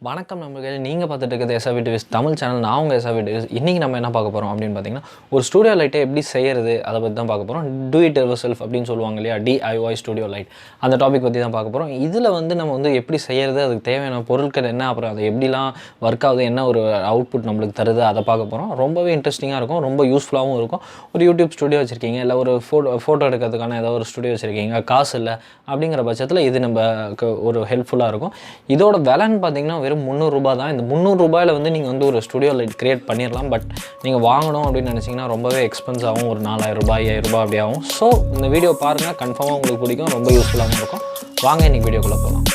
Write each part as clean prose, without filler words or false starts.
வணக்கம் நண்பர்களே, நீங்கள் பார்த்துட்டு இருக்கிறது SRVTWIZ தமிழ் சேனல். நான் உங்கள் SRVTWIZ. இன்றைக்கி நம்ம என்ன பார்க்க போகிறோம் அப்படின்னு பார்த்தீங்கன்னா, ஒரு ஸ்டூடியோ லைட்டை எப்படி செய்கிறது அதை பற்றி தான் பார்க்க போகிறோம். டூ இட் யுவர் செல்ஃப் அப்படின்னு சொல்லுவாங்க இல்லையா, DIY ஸ்டூடியோ லைட், அந்த டாபிக் பற்றி தான் பார்க்க போகிறோம். இதில் நம்ம எப்படி செய்கிறது, அதுக்கு தேவையான பொருட்கள் என்ன, அப்புறம் அது எப்படிலாம் ஒர்க் ஆகுது, என்ன ஒரு அவுட்புட் நம்மளுக்கு தருது, அதை பார்க்க போகிறோம். ரொம்பவே இன்ட்ரெஸ்டிங்காக இருக்கும், ரொம்ப யூஸ்ஃபுல்லாகவும் இருக்கும். ஒரு யூடியூப் ஸ்டுடியோ வச்சுருக்கீங்க, இல்லை ஒரு ஃபோட்டோ எடுக்கிறதுக்கான ஏதோ ஒரு ஸ்டுடியோ வச்சுருக்கீங்க, காசு இல்லை அப்படிங்கிற பட்சத்தில் இது நம்ம ஒரு ஹெல்ப்ஃபுல்லாக இருக்கும். இதோட விலைன்னு பார்த்தீங்கன்னா வெறும் 300 ரூபா தான். இந்த 300 ரூபாயில் நீங்கள் ஒரு ஸ்டுடியோ லைட் கிரியேட் பண்ணிடலாம். பட் நீங்கள் வாங்கணும் அப்படின்னு நினச்சிங்கன்னா ரொம்பவே எக்ஸ்பென்ஸ் ஆகும். ஒரு 4000 ரூபாய் 5000 ரூபாய் அப்படி ஆகும். ஸோ இந்த வீடியோ பாருங்கள், கன்ஃபார்மாக உங்களுக்கு பிடிக்கும், ரொம்ப யூஸ்ஃபுல்லாகவும் இருக்கும். வாங்க இன்றைக்கி வீடியோக்குள்ளே போகலாம்.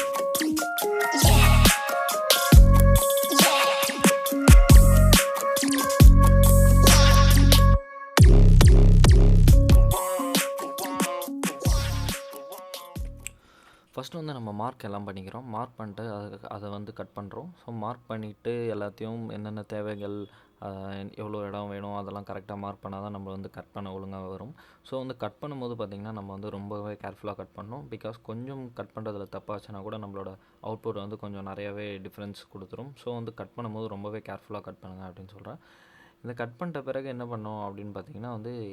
ஃபஸ்ட்டு நம்ம மார்க் எல்லாம் பண்ணிக்கிறோம். மார்க் பண்ணிட்டு அதை கட் பண்ணுறோம். ஸோ மார்க் பண்ணிவிட்டு எல்லாத்தையும் என்னென்ன தேவைகள், எவ்வளோ இடம் வேணும், அதெல்லாம் கரெக்டாக மார்க் பண்ணால் தான் நம்ம கட் பண்ண ஒழுங்காக வரும். ஸோ கட் பண்ணும்போது பார்த்திங்கன்னா நம்ம ரொம்பவே கேர்ஃபுல்லாக கட் பண்ணணும். பிகாஸ் கொஞ்சம் கட் பண்ணுறதுல தப்பாச்சுன்னா கூட நம்மளோட அவுட்புட் கொஞ்சம் நிறையாவே டிஃப்ரென்ஸ் கொடுத்துரும். ஸோ கட் பண்ணும்போது ரொம்பவே கேர்ஃபுல்லாக கட் பண்ணுங்கள் அப்படின்னு சொல்கிறேன். இந்த கட் பண்ணிட்ட பிறகு என்ன பண்ணோம் அப்படின்னு பார்த்தீங்கன்னா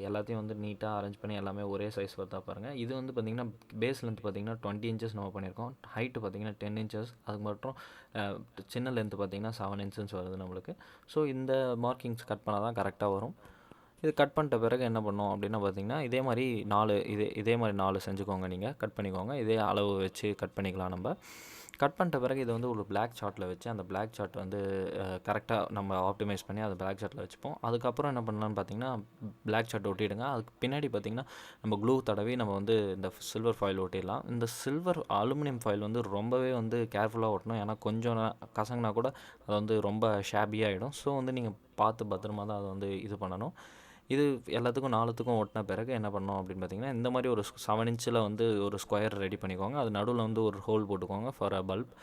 எல்லாத்தையும் நீட்டாக அரேஞ்ச் பண்ணி எல்லாமே ஒரே சைஸ் வருதா பாருங்கள். இது பார்த்திங்கன்னா பேஸ் லென்த் பார்த்திங்கன்னா 20 இன்ச்சஸ் நம்ம பண்ணியிருக்கோம். ஹைட்டு பார்த்திங்கன்னா 10 இன்ச்சஸ். அதுக்கு மட்டும் சின்ன லென்த்து பார்த்திங்கன்னா 7 இன்ச்சஸ் வருது நம்மளுக்கு. ஸோ இந்த மார்க்கிங்ஸ் கட் பண்ணால் தான் கரெக்டாக வரும். இது கட் பண்ணிட்ட பிறகு என்ன பண்ணோம் அப்படின்னா பார்த்திங்கன்னா இதே மாதிரி 4 செஞ்சுக்கோங்க. நீங்கள் கட் பண்ணிக்கோங்க. இதே அளவு வச்சு கட் பண்ணிக்கலாம். நம்ம கட் பண்ணிட்ட பிறகு இதை ஒரு பிளாக் சார்ட்டில் வச்சு அந்த பிளாக் சார்ட் கரெக்டாக நம்ம ஆப்டிமைஸ் பண்ணி அதை பிளாக் சார்ட்டில் வச்சுப்போம். அதுக்கப்புறம் என்ன பண்ணலான்னு பார்த்தீங்கன்னா பிளாக் சார்ட் ஒட்டிடுங்க. அதுக்கு பின்னாடி பார்த்திங்கன்னா நம்ம க்ளூ தடவி நம்ம இந்த சில்வர் ஃபாயில் ஒட்டிடலாம். இந்த சில்வர் அலுமினியம் ஃபாயில் ரொம்பவே கேர்ஃபுல்லாக ஒட்டணும். ஏன்னா கொஞ்சம் கசங்கினா கூட அது ரொம்ப ஷாபியாகிடும். ஸோ நீங்கள் பார்த்து பத்திரமா தான் அதை இது பண்ணணும். இது எல்லாத்துக்கும் 4த்துக்கும் ஒட்டின பிறகு என்ன பண்ணோம் அப்படின்னு பார்த்தீங்கன்னா இந்த மாதிரி ஒரு 7 இன்ச்சில் ஒரு ஸ்கொயர் ரெடி பண்ணிக்கோங்க. அது நடுவில் ஒரு ஹோல் போட்டுக்கோங்க ஃபார் அ பல்ப்.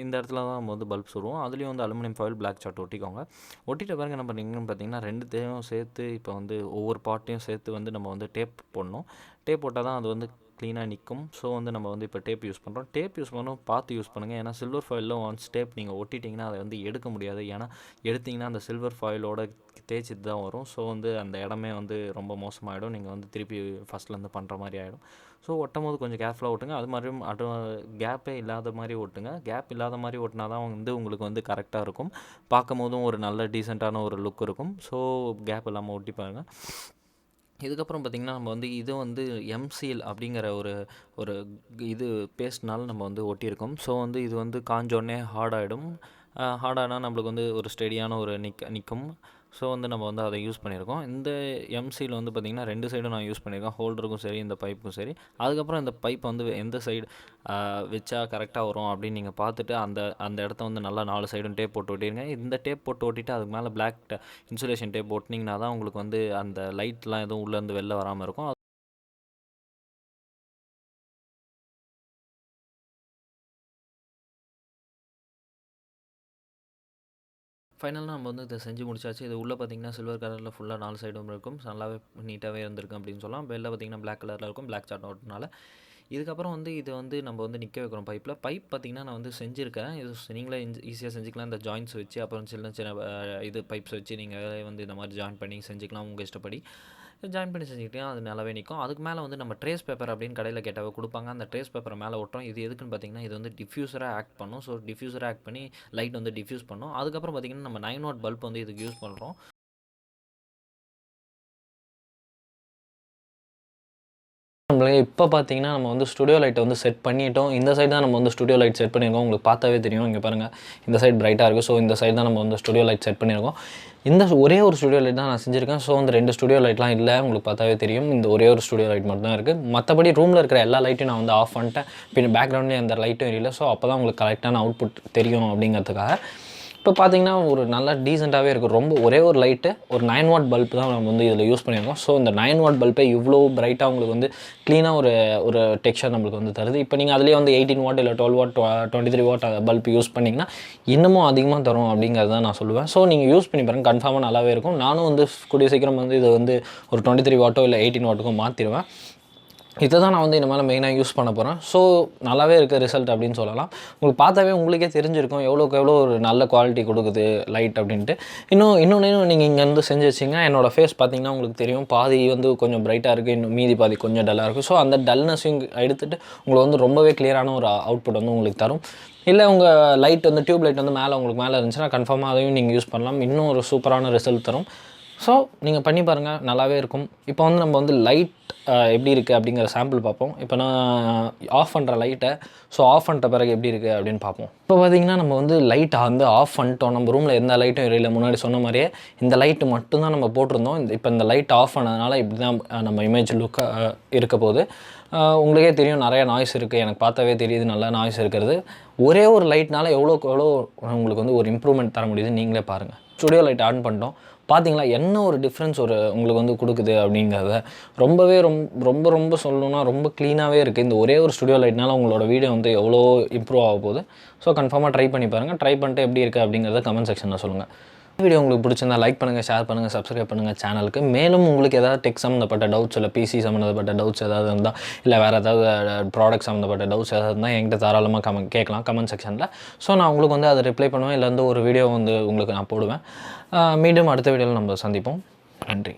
இந்த இடத்துல தான் நம்ம பல்ப் சொல்லுவோம். அதுலேயும் அலுமினியம் ஃபாயில் பிளாக் சார்ட் ஒட்டிக்கோங்க. ஒட்டிட்ட பிறகு என்ன பண்ணிங்கன்னு பார்த்தீங்கன்னா 2த்தையும் சேர்த்து இப்போ ஒவ்வொரு பார்ட்டையும் சேர்த்து நம்ம டேப் போடணும். டேப் போட்டால் தான் அது க்ளீனாக நிற்கும். ஸோ நம்ம இப்போ டேப் யூஸ் பண்ணுறோம். டேப் யூஸ் பண்ணணும், பார்த்து யூஸ் பண்ணுங்கள். ஏன்னா சில்வர் ஃபாயிலில் ஒன்ஸ் டேப் நீங்கள் ஒட்டிட்டிங்கன்னா அதை எடுக்க முடியாது. ஏன்னா எடுத்திங்கன்னா அந்த சில்வர் ஃபாயிலோட தேய்ச்சிட்டு தான் வரும். ஸோ அந்த இடமே ரொம்ப மோசமாகிடும். நீங்கள் திருப்பி ஃபஸ்ட்லேருந்து பண்ணுற மாதிரி ஆகிடும். ஸோ ஒட்டும் போது கொஞ்சம் கேர்ஃபுல்லாக ஓட்டுங்க. அது மாதிரியும் கேப்பே இல்லாத மாதிரி ஓட்டுங்க. கேப் இல்லாத மாதிரி ஓட்டினா தான் உங்களுக்கு கரெக்டாக இருக்கும். பார்க்கும் போதும் ஒரு நல்ல டீசெண்டான ஒரு லுக் இருக்கும். ஸோ கேப் இல்லாமல் ஒட்டி பாருங்கள். இதுக்கப்புறம் பார்த்திங்கன்னா நம்ம இது எம்சீல் அப்படிங்கிற ஒரு இது பேஸ்ட்னால நம்ம ஒட்டியிருக்கோம். ஸோ இது காஞ்சோடனே ஹார்டாகிடும். ஹார்டானால் நம்மளுக்கு ஒரு ஸ்டெடியான ஒரு நிற்கும். ஸோ நம்ம அதை யூஸ் பண்ணியிருக்கோம். இந்த எம்சியில் பார்த்திங்கன்னா 2 சைடும் நான் யூஸ் பண்ணியிருக்கேன். ஹோல்டருக்கும் சரி, இந்த பைப்புக்கும் சரி. அதுக்கப்புறம் இந்த பைப் எந்த சைடு வச்சா கரெக்டாக வரும் அப்படின்னு நீங்கள் பார்த்துட்டு அந்த இடத்த நல்லா 4 சைடும் டேப் போட்டு ஒட்டிடுங்க. இந்த டேப் போட்டு ஒட்டிட்டு அதுக்கு மேலே பிளாக் இன்சுலேஷன் டேப் ஒட்டினீங்கன்னா தான் உங்களுக்கு அந்த லைட்லாம் எதுவும் உள்ளேருந்து வெளில வராமல் இருக்கும். ஃபைனலாக நம்ம இதை செஞ்சு முடிச்சாச்சு. இது உள்ளே பார்த்திங்கன்னா சில்வர் கலரில் ஃபுல்லாக 4 சைடும் இருக்கும். நல்லாவே நீட்டாகவே இருந்திருக்கு அப்படின்னு சொல்லலாம். வெளில பார்த்திங்கன்னா பிளாக் கலரில் இருக்கும், பிளாக் சார்ட் ஓட்டுனால. இதுக்கப்புறம் இது நம்ம நிற்க வைக்கிறோம் பைப்பில். பைப் பார்த்திங்கன்னா நான் செஞ்சுருக்கேன். இது நீங்களே ஈஸியாக செஞ்சுக்கலாம். இந்த ஜாயின்ட்ஸ் வச்சு அப்புறம் சின்ன இது பைப்ஸ் வச்சு நீங்கள் இந்த மாதிரி ஜாயின் பண்ணி செஞ்சுக்கலாம். உங்கள் இஷ்டப்படி ஜாயின் பண்ணி செஞ்சுக்கிட்டீங்கன்னா அது நல்லாவே நிற்கும். அதுக்கு மேலே நம்ம ட்ரேஸ் பேப்பர் அப்படின்னு கடையில் கேட்டாவே கொடுப்பாங்க. அந்த ட்ரேஸ் பேப்பரை மேலே ஒட்டுறோம். இது எதுக்குன்னு பார்த்தீங்கன்னா இது டிஃப்யூசராக ஆக்ட் பண்ணும். ஸோ டிஃப்யூசராக ஆக்ட் பண்ணி லைட் டிஃப்யூஸ் பண்ணும். அதுக்கப்புறம் பார்த்திங்கன்னா நம்ம 9 வாட் பல்ப் இதுக்கு யூஸ் பண்ணுறோம். நம்மளுக்கு இப்போ பார்த்தீங்கன்னா நம்ம ஸ்டுடியோ லைட்டை செட் பண்ணிட்டோம். இந்த சைடு தான் நம்ம ஸ்டுடியோ லைட் செட் பண்ணியிருக்கோம். உங்களுக்கு பார்த்தாவே தெரியும். இங்கே பாருங்கள், இந்த சைடு பிரைட்டாக இருக்குது. ஸோ இந்த சைடு தான் நம்ம ஸ்டுடியோ லைட் செட் பண்ணியிருக்கோம். இந்த ஒரே ஒரு ஸ்டுடியோ லைட் தான் நான் செஞ்சுருக்கேன். ஸோ 2 ஸ்டுடியோ லைட்லாம் இல்லை, உங்களுக்கு பார்த்தாவே தெரியும். இந்த ஒரே ஒரு ஸ்டுடியோ லைட் மட்டும் தான் இருக்குது. மற்றபடி ரூமில் இருக்கிற எல்லா லைட்டையும் நான் ஆஃப் பண்ணிட்டேன். பின்ன பேக்ரவுண்ட்லேயே அந்த லைட்டும் இல்லை. ஸோ அப்போ தான் உங்களுக்கு கரெக்டான அவுட்புட் தெரியும் அப்படிங்கிறதுக்காக. இப்போ பார்த்தீங்கன்னா ஒரு நல்லா டீசெண்டாகவே இருக்குது. ரொம்ப ஒரே ஒரு லைட்டு, ஒரு 9 வாட் பல்ப் தான் நம்ம இதில் யூஸ் பண்ணியிருக்கோம். ஸோ இந்த 9 வாட் பல்பே இவ்வளோ பிரைட்டாக உங்களுக்கு க்ளீனாக ஒரு டெக்ஸ்சர் நம்மளுக்கு தருது. இப்போ நீங்கள் அதிலே 18 வாட் இல்லை 12 வாட் 23 வாட் பல்ப் யூஸ் பண்ணிங்கன்னா இன்னமும் அதிகமாக தரும் அப்படிங்கிறத நான் சொல்லுவேன். ஸோ நீங்கள் யூஸ் பண்ணி பாருங்கள், கன்ஃபார்மாக நல்லாவே இருக்கும். நானும் கூடிய சீக்கிரம் இது ஒரு 23 வாட்டோ இல்லை 18 வாட்டுக்கோ மாற்றிடுவேன். இதை தான் நான் வந்து இனிமேல் மெயினாக யூஸ் பண்ண போகிறேன். ஸோ நல்லாவே இருக்குது ரிசல்ட் அப்படின்னு சொல்லலாம். உங்களுக்கு பார்த்தாவே உங்களுக்கே தெரிஞ்சிருக்கும் எவ்வளோக்கு எவ்வளோ ஒரு நல்ல குவாலிட்டி கொடுக்குது லைட் அப்படின்ட்டு. இன்னொன்று நீங்கள் இங்கே வந்து செஞ்சு வச்சிங்க. என்னோடய ஃபேஸ் பார்த்தீங்கன்னா உங்களுக்கு தெரியும், பாதி வந்து கொஞ்சம் பிரைட்டாக இருக்குது, இன்னும் மீதி பாதி கொஞ்சம் டல்லாக இருக்குது. ஸோ அந்த டல்னஸையும் எடுத்துகிட்டு உங்களுக்கு வந்து ரொம்பவே கிளியரான ஒரு அவுட்புட் வந்து உங்களுக்கு தரும். இல்லை உங்கள் லைட் வந்து டியூப் லைட் வந்து உங்களுக்கு மேலே இருந்துச்சுன்னா கன்ஃபார்மாக அதையும் நீங்கள் யூஸ் பண்ணலாம். இன்னும் ஒரு சூப்பரான ரிசல்ட் தரும். ஸோ நீங்கள் பண்ணி பாருங்கள், நல்லாவே இருக்கும். இப்போ வந்து நம்ம வந்து லைட் எப்படி இருக்குது அப்படிங்கிற சாம்பிள் பார்ப்போம். இப்போ நான் ஆஃப் பண்ணுற லைட்டை, ஸோ ஆஃப் பண்ணிட்ட பிறகு எப்படி இருக்குது அப்படின்னு பார்ப்போம். இப்போ பார்த்திங்கன்னா நம்ம வந்து லைட்டை வந்து ஆஃப் பண்ணிட்டோம். நம்ம ரூமில் எந்த லைட்டும் எரியல. முன்னாடி சொன்ன மாதிரியே இந்த லைட்டு மட்டும்தான் நம்ம போட்டிருந்தோம். இப்போ இந்த லைட் ஆஃப் பண்ணதுனால இப்படி தான் நம்ம இமேஜ் லுக்காக இருக்க போது. உங்களுக்கே தெரியும் நிறைய நாய்ஸ் இருக்குது, எனக்கு பார்த்தாவே தெரியுது நல்லா நாய்ஸ் இருக்கிறது. ஒரே ஒரு லைட்னால எவ்வளோக்கு எவ்வளோ உங்களுக்கு வந்து ஒரு இம்ப்ரூவ்மெண்ட் தர முடியுது நீங்களே பாருங்கள். ஸ்டுடியோ லைட் ஆன் பண்ணிட்டோம், பார்த்தீங்களா என்ன ஒரு டிஃப்ரென்ஸ் உங்களுக்கு வந்து கொடுக்குது அப்படிங்கிறத. ரொம்பவே ரொம்ப சொல்லணும்னா ரொம்ப க்ளீனாகவே இருக்குது. இந்த ஒரே ஒரு ஸ்டுடியோ லைட்னால உங்களோட வீடியோ வந்து எவ்வளோ இம்ப்ரூவ் ஆக போகுது. ஸோ கன்ஃபார்மாக ட்ரை பண்ணி பாருங்கள். ட்ரை பண்ணிட்டு எப்படி இருக்குது அப்படிங்கிறத கமெண்ட் செக்ஷனில் சொல்லுங்கள். வீடியோ உங்களுக்கு பிடிச்சிருந்தா லைக் பண்ணுங்கள், ஷேர் பண்ணுங்கள், சப்ஸ்கிரைப் பண்ணுங்கள் சேனலுக்கு. மேலும் உங்களுக்கு ஏதாவது டெக் சம்மந்தப்பட்ட டவுட்ஸ், இல்லை பிசி சம்மந்தப்பட்ட டவுட்ஸ் ஏதாவது இருந்தால், இல்லை வேறு ஏதாவது ப்ராடக்ட் சம்மந்தப்பட்ட டவுட்ஸ் ஏதாவது இருந்தால் என்கிட்ட தாராளமாக கேட்கலாம் கமெண்ட் செக்ஷனில். ஸோ நான் உங்களுக்கு வந்து அதை ரிப்ளை பண்ணுவேன். இல்லை வந்து ஒரு வீடியோ வந்து உங்களுக்கு நான் போடுவேன். மீண்டும் அடுத்த வீடியோவில் நம்ம சந்திப்போம். நன்றி.